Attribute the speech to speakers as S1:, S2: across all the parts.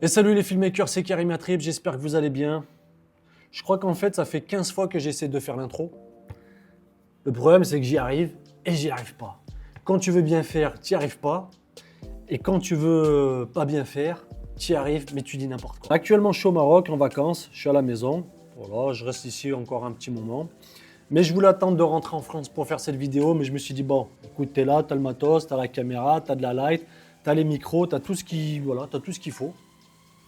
S1: Et salut les filmmakers, c'est Karim Atrib, j'espère que vous allez bien. Je crois qu'en fait, ça fait 15 fois que j'essaie de faire l'intro. Le problème, c'est que j'y arrive et j'y arrive pas. Quand tu veux bien faire, tu n'y arrives pas. Et quand tu veux pas bien faire, tu y arrives, mais tu dis n'importe quoi. Actuellement, je suis au Maroc, en vacances, je suis à la maison. Voilà, je reste ici encore un petit moment. Mais je voulais attendre de rentrer en France pour faire cette vidéo, mais je me suis dit, bon, écoute, t'es là, t'as le matos, t'as la caméra, t'as de la light, t'as les micros, t'as tout ce qu'il faut.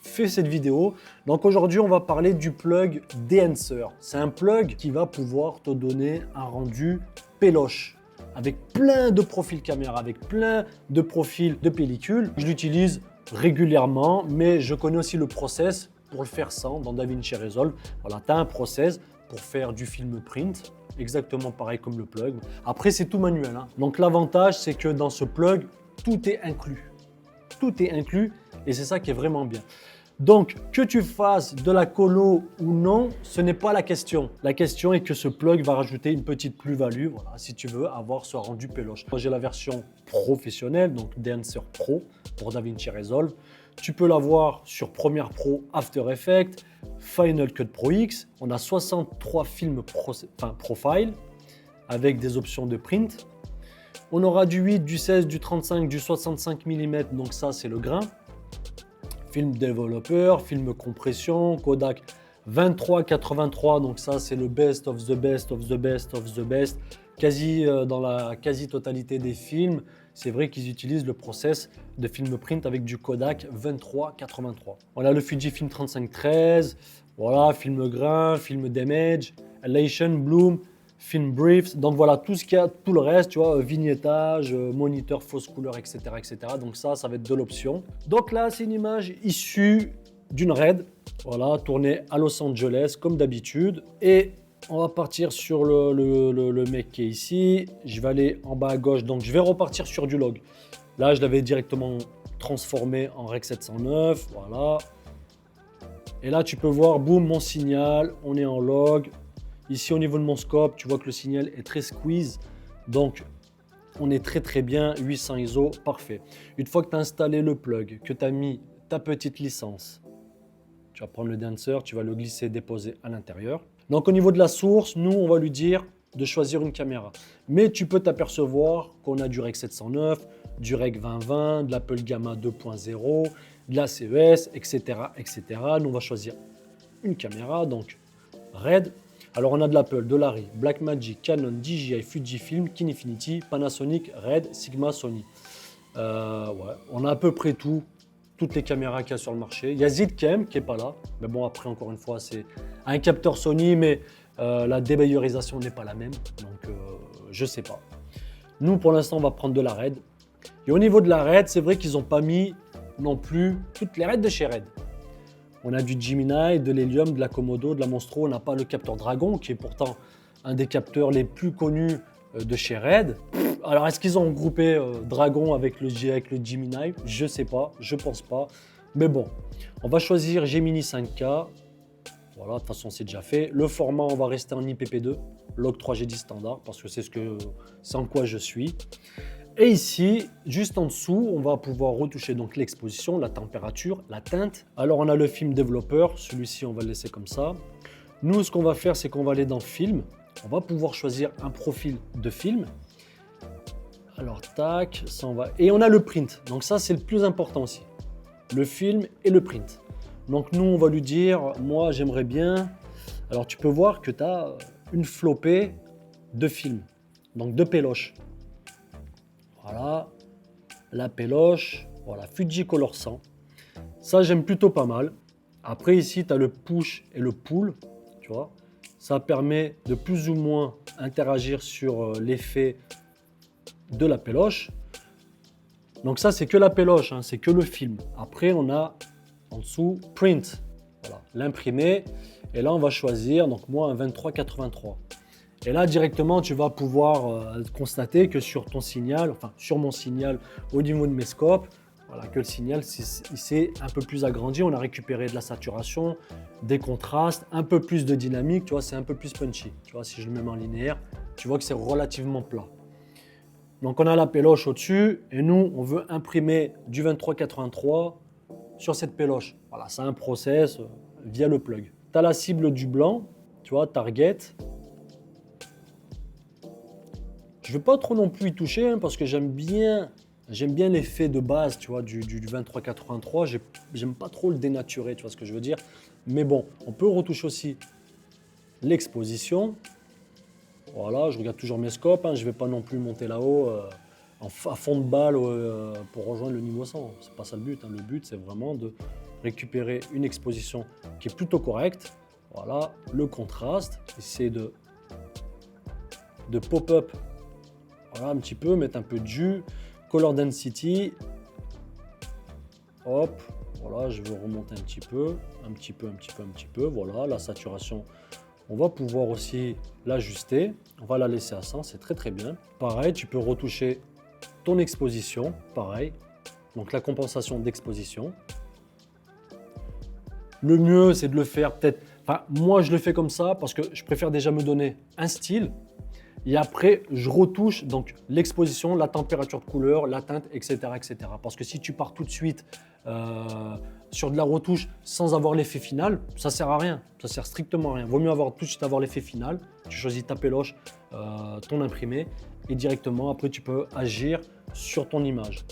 S1: Fais cette vidéo. Donc aujourd'hui, on va parler du plug D'Enhancer. C'est un plug qui va pouvoir te donner un rendu péloche avec plein de profils caméra, avec plein de profils de pellicule. Je l'utilise régulièrement, mais je connais aussi le process pour le faire sans dans DaVinci Resolve. Voilà, tu as un process pour faire du film print, exactement pareil comme le plug. Après, c'est tout manuel, hein. Donc l'avantage, c'est que dans ce plug, tout est inclus. Tout est inclus et c'est ça qui est vraiment bien. Donc, que tu fasses de la colo ou non, ce n'est pas la question. La question est que ce plug va rajouter une petite plus-value, voilà, si tu veux avoir ce rendu péloche. Moi, j'ai la version professionnelle, donc D'Enhancer Pro pour DaVinci Resolve. Tu peux l'avoir sur Premiere Pro, After Effects, Final Cut Pro X. On a 63 films profile avec des options de print. On aura du 8, du 16, du 35, du 65 mm, donc ça c'est le grain. Film développeur, film compression, Kodak 23-83, donc ça c'est le best of the best of the best of the best. Dans la quasi-totalité des films, c'est vrai qu'ils utilisent le process de film print avec du Kodak 23-83. On a le Fujifilm 35-13, voilà, film grain, film damage, elation, bloom, film briefs, donc voilà tout ce qu'il y a, tout le reste, tu vois, vignettage, moniteur, fausse couleur, etc., etc. Donc ça va être de l'option. Donc là, c'est une image issue d'une raid, voilà, tournée à Los Angeles comme d'habitude. Et on va partir sur le mec qui est ici. Je vais aller en bas à gauche, donc je vais repartir sur du log. Là, je l'avais directement transformé en Rec 709, voilà. Et là, tu peux voir, boum, mon signal, on est en log. Ici, au niveau de mon scope, tu vois que le signal est très squeeze. Donc, on est très bien. 800 ISO, parfait. Une fois que tu as installé le plug, que tu as mis ta petite licence, tu vas prendre le D'Enhancer, tu vas le glisser, déposer à l'intérieur. Donc, au niveau de la source, nous, on va lui dire de choisir une caméra. Mais tu peux t'apercevoir qu'on a du Rec 709, du Rec 2020, de l'Apple Gamma 2.0, de la CES, etc., etc. Nous, on va choisir une caméra, donc RED. Alors, on a de l'Apple, de l'Arri, Blackmagic, Canon, DJI, Fujifilm, Kinefinity, Panasonic, Red, Sigma, Sony. Ouais, on a à peu près toutes les caméras qu'il y a sur le marché. Il y a Zcam qui n'est pas là. Mais bon, après, encore une fois, c'est un capteur Sony, mais la débayerisation n'est pas la même. Donc, je ne sais pas. Nous, pour l'instant, on va prendre de la Red. Et au niveau de la Red, c'est vrai qu'ils n'ont pas mis non plus toutes les Red de chez Red. On a du Gemini, de l'Helium, de la Komodo, de la Monstro. On n'a pas le capteur Dragon, qui est pourtant un des capteurs les plus connus de chez Red. Alors, est-ce qu'ils ont regroupé Dragon avec le Gemini? Je ne sais pas, je ne pense pas. Mais bon, on va choisir Gemini 5K. Voilà, de toute façon, c'est déjà fait. Le format, on va rester en IPP2, log 3GD standard, parce que c'est en quoi je suis. Et ici, juste en dessous, on va pouvoir retoucher donc l'exposition, la température, la teinte. Alors, on a le film développeur. Celui-ci, on va le laisser comme ça. Nous, ce qu'on va faire, c'est qu'on va aller dans film. On va pouvoir choisir un profil de film. Alors, tac, ça on va. Et on a le print. Donc ça, c'est le plus important aussi. Le film et le print. Donc nous, on va lui dire, moi, j'aimerais bien. Alors, tu peux voir que tu as une flopée de films. Donc, de péloches. Voilà, la péloche, voilà, Fuji Color 100. Ça, j'aime plutôt pas mal. Après, ici, tu as le push et le pull, tu vois. Ça permet de plus ou moins interagir sur l'effet de la péloche. Donc ça, c'est que la péloche, hein, c'est que le film. Après, on a en dessous print, voilà, l'imprimé. Et là, on va choisir, donc moi, un 23-83. Et là, directement, tu vas pouvoir constater que sur ton signal, enfin sur mon signal au niveau de mes scopes, voilà, que le signal s'est un peu plus agrandi. On a récupéré de la saturation, des contrastes, un peu plus de dynamique, tu vois, c'est un peu plus punchy. Tu vois, si je le mets en linéaire, tu vois que c'est relativement plat. Donc on a la péloche au-dessus et nous, on veut imprimer du 23-83 sur cette péloche. Voilà, c'est un process via le plug. Tu as la cible du blanc, tu vois, target. Je ne vais pas trop non plus y toucher hein, parce que j'aime bien l'effet de base, tu vois, du 2383. J'aime pas trop le dénaturer, tu vois ce que je veux dire. Mais bon, on peut retoucher aussi l'exposition. Voilà, je regarde toujours mes scopes, hein, je ne vais pas non plus monter là-haut à fond de balle pour rejoindre le niveau 100. C'est pas ça le but. Hein. Le but, c'est vraiment de récupérer une exposition qui est plutôt correcte. Voilà, le contraste, essayer de pop-up voilà, un petit peu, mettre un peu de jus, color density. Hop, voilà, je veux remonter un petit peu, voilà, la saturation. On va pouvoir aussi l'ajuster. On va la laisser à 100, c'est très très bien. Pareil, tu peux retoucher ton exposition, pareil. Donc la compensation d'exposition. Le mieux, c'est de le faire peut-être... Enfin, moi, je le fais comme ça parce que je préfère déjà me donner un style. Et après, je retouche donc l'exposition, la température de couleur, la teinte, etc., etc. Parce que si tu pars tout de suite sur de la retouche sans avoir l'effet final, ça sert à rien. Ça sert strictement à rien. Vaut mieux tout de suite avoir l'effet final. Tu choisis ta péloche, ton imprimé, et directement, après, tu peux agir sur ton image.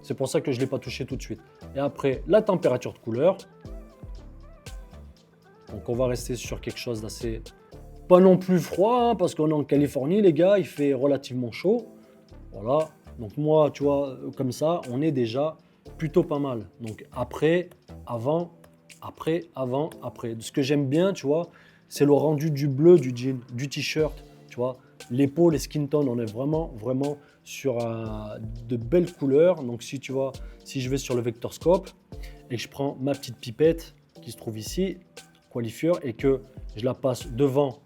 S1: C'est pour ça que je ne l'ai pas touché tout de suite. Et après, la température de couleur. Donc, on va rester sur quelque chose d'assez... Pas non plus froid, hein, parce qu'on est en Californie, les gars, il fait relativement chaud. Voilà, donc moi, tu vois, comme ça, on est déjà plutôt pas mal. Donc après, avant, après, avant, après. Ce que j'aime bien, tu vois, c'est le rendu du bleu du jean, du t-shirt, tu vois. L'épaule, les skin tone, on est vraiment sur de belles couleurs. Donc si tu vois, si je vais sur le Vector Scope et que je prends ma petite pipette qui se trouve ici, qualifier, et que je la passe devant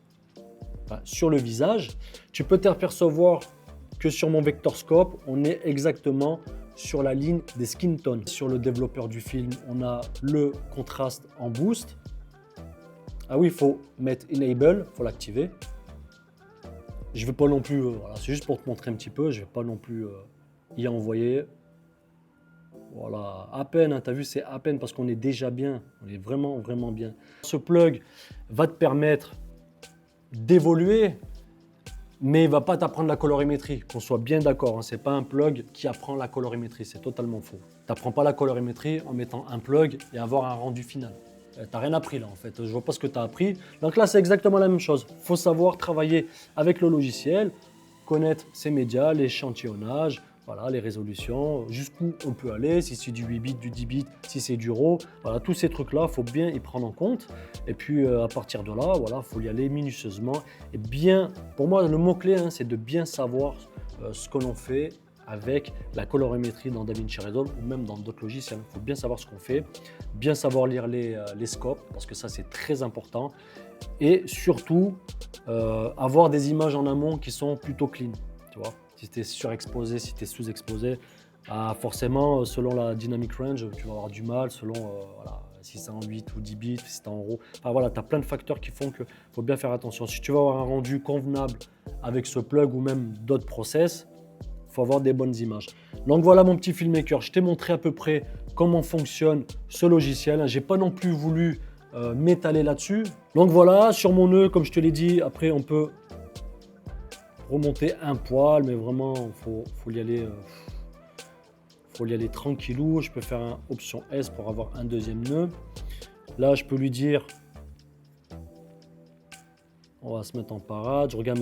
S1: sur le visage, tu peux t'apercevoir que sur mon Vector Scope, on est exactement sur la ligne des skin tones. Sur le développeur du film, on a le contraste en boost. Ah oui, il faut mettre Enable, il faut l'activer. Je ne vais pas non plus, voilà, c'est juste pour te montrer un petit peu, je ne vais pas non plus y envoyer. Voilà, à peine, hein, tu as vu, c'est à peine parce qu'on est déjà bien, on est vraiment bien. Ce plug va te permettre d'évoluer, mais il ne va pas t'apprendre la colorimétrie, qu'on soit bien d'accord. Hein, ce n'est pas un plug qui apprend la colorimétrie, c'est totalement faux. Tu n'apprends pas la colorimétrie en mettant un plug et avoir un rendu final. Tu n'as rien appris là en fait, je ne vois pas ce que tu as appris. Donc là, c'est exactement la même chose. Il faut savoir travailler avec le logiciel, connaître ses médias, l'échantillonnage, voilà, les résolutions, jusqu'où on peut aller, si c'est du 8 bits, du 10 bits, si c'est du RAW. Voilà, tous ces trucs-là, il faut bien y prendre en compte. Et puis à partir de là, voilà, il faut y aller minutieusement. Et bien, pour moi, le mot-clé, hein, c'est de bien savoir ce que l'on fait avec la colorimétrie dans DaVinci Resolve ou même dans d'autres logiciels. Il faut bien savoir ce qu'on fait, bien savoir lire les scopes, parce que ça, c'est très important. Et surtout, avoir des images en amont qui sont plutôt clean, tu vois. Si tu es surexposé, si tu es sous-exposé, forcément, selon la dynamic range, tu vas avoir du mal, selon voilà, si c'est en 8 ou 10 bits, si c'est en RAW. Enfin, voilà, tu as plein de facteurs qui font qu'il faut bien faire attention. Si tu veux avoir un rendu convenable avec ce plug ou même d'autres process, il faut avoir des bonnes images. Donc voilà mon petit filmmaker, je t'ai montré à peu près comment fonctionne ce logiciel. Je n'ai pas non plus voulu m'étaler là-dessus. Donc voilà, sur mon nœud, comme je te l'ai dit, après on peut remonter un poil, mais vraiment, faut y aller tranquillou. Je peux faire un option S pour avoir un deuxième nœud. Là, je peux lui dire, on va se mettre en parade. Je regarde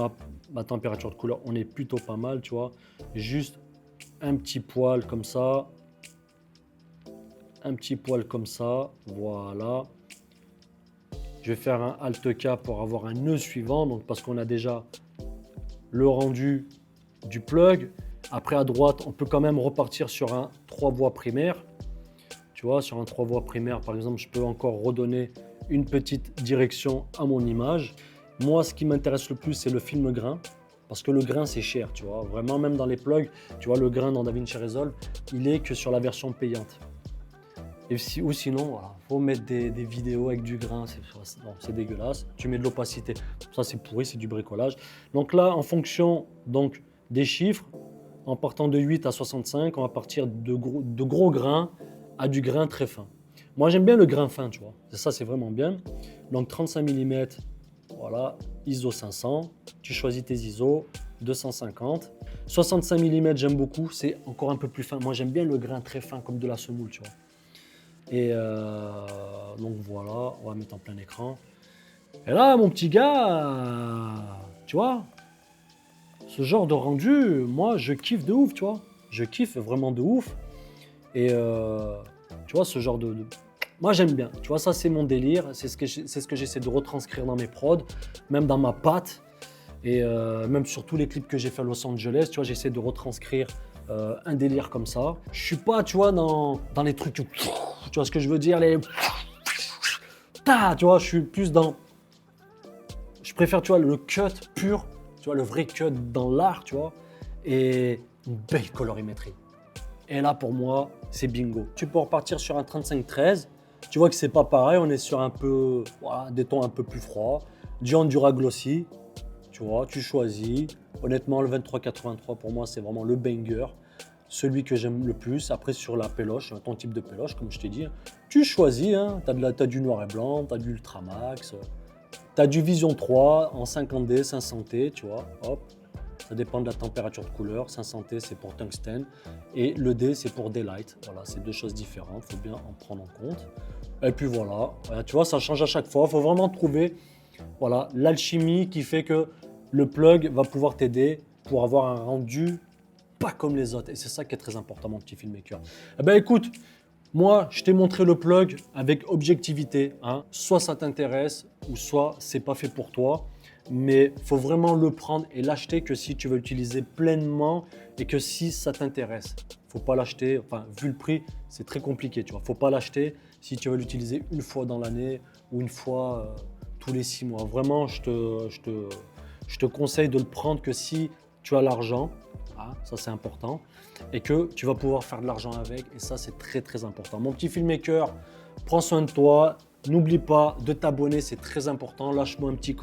S1: ma température de couleur, on est plutôt pas mal, tu vois. Juste un petit poil comme ça. Un petit poil comme ça, voilà. Je vais faire un Alt K pour avoir un nœud suivant, donc parce qu'on a déjà le rendu du plug. Après à droite, on peut quand même repartir sur un 3 voies primaire. Tu vois, sur un 3 voies primaire, par exemple, je peux encore redonner une petite direction à mon image. Moi, ce qui m'intéresse le plus, c'est le film grain. Parce que le grain, c'est cher, tu vois. Vraiment, même dans les plugs, tu vois, le grain dans DaVinci Resolve, il est que sur la version payante. Ou sinon, voilà, faut mettre des vidéos avec du grain, c'est dégueulasse. Tu mets de l'opacité, ça c'est pourri, c'est du bricolage. Donc là, en fonction donc, des chiffres, en partant de 8 à 65, on va partir de gros grains a du grain très fin. Moi, j'aime bien le grain fin, tu vois. Ça, c'est vraiment bien. Donc, 35 mm, voilà, ISO 500. Tu choisis tes ISO, 250. 65 mm, j'aime beaucoup. C'est encore un peu plus fin. Moi, j'aime bien le grain très fin, comme de la semoule, tu vois. Et donc, voilà, on va mettre en plein écran. Et là, mon petit gars, tu vois, ce genre de rendu, moi, je kiffe de ouf, tu vois. Je kiffe vraiment de ouf. Et tu vois, ce genre de... Moi, j'aime bien. Tu vois, ça, c'est mon délire. C'est ce que j'essaie de retranscrire dans mes prods, même dans ma patte. Et même sur tous les clips que j'ai fait à Los Angeles, tu vois, j'essaie de retranscrire un délire comme ça. Je suis pas, tu vois, dans les trucs... Tu vois ce que je veux dire, les... Tu vois, je suis plus dans... Je préfère, tu vois, le cut pur, tu vois, le vrai cut dans l'art, tu vois, et une belle colorimétrie. Et là, pour moi, c'est bingo. Tu peux repartir sur un 35-13. Tu vois que c'est pas pareil. On est sur un peu, voilà, des tons un peu plus froids. Du Endura Glossy. Tu vois, tu choisis. Honnêtement, le 2383, pour moi, c'est vraiment le banger. Celui que j'aime le plus. Après, sur la péloche, ton type de péloche, comme je t'ai dit, tu choisis. Hein. Tu as du noir et blanc, tu as du Ultramax. Tu as du Vision 3 en 50D, 500T, tu vois. Hop. Ça dépend de la température de couleur. 500T, c'est pour tungstène. Et le D, c'est pour daylight. Voilà, c'est deux choses différentes. Il faut bien en prendre en compte. Et puis voilà. Tu vois, ça change à chaque fois. Il faut vraiment trouver voilà, l'alchimie qui fait que le plug va pouvoir t'aider pour avoir un rendu pas comme les autres. Et c'est ça qui est très important, mon petit filmmaker. Eh ben écoute, moi, je t'ai montré le plug avec objectivité. Hein. Soit ça t'intéresse, ou soit c'est pas fait pour toi. Mais il faut vraiment le prendre et l'acheter que si tu veux l'utiliser pleinement et que si ça t'intéresse. Il ne faut pas l'acheter, enfin, vu le prix, c'est très compliqué. Il ne faut pas l'acheter si tu veux l'utiliser une fois dans l'année ou une fois tous les 6 mois. Vraiment, je te conseille de le prendre que si tu as l'argent. Ah, ça, c'est important. Et que tu vas pouvoir faire de l'argent avec. Et ça, c'est très, très important. Mon petit filmmaker, prends soin de toi. N'oublie pas de t'abonner, c'est très important. Lâche-moi un petit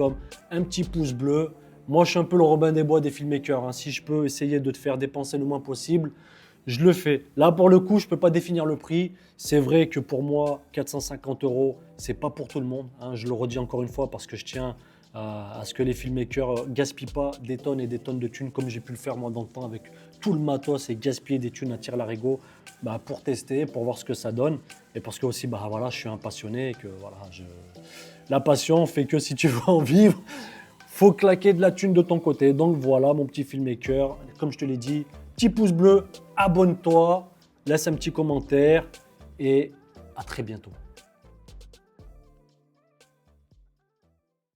S1: un petit pouce bleu. Moi, je suis un peu le Robin des Bois des filmmakers. Hein. Si je peux essayer de te faire dépenser le moins possible, je le fais. Là, pour le coup, je ne peux pas définir le prix. C'est vrai que pour moi, 450 €, ce n'est pas pour tout le monde. Hein. Je le redis encore une fois parce que je tiens à ce que les filmmakers ne gaspillent pas des tonnes et des tonnes de thunes comme j'ai pu le faire moi dans le temps avec tout le matos et gaspiller des thunes à tire-larigot pour tester, pour voir ce que ça donne. Et parce que aussi, voilà, je suis un passionné et que voilà, la passion fait que si tu veux en vivre, faut claquer de la thune de ton côté. Donc voilà, mon petit filmmaker, comme je te l'ai dit, petit pouce bleu, abonne-toi, laisse un petit commentaire et à très bientôt.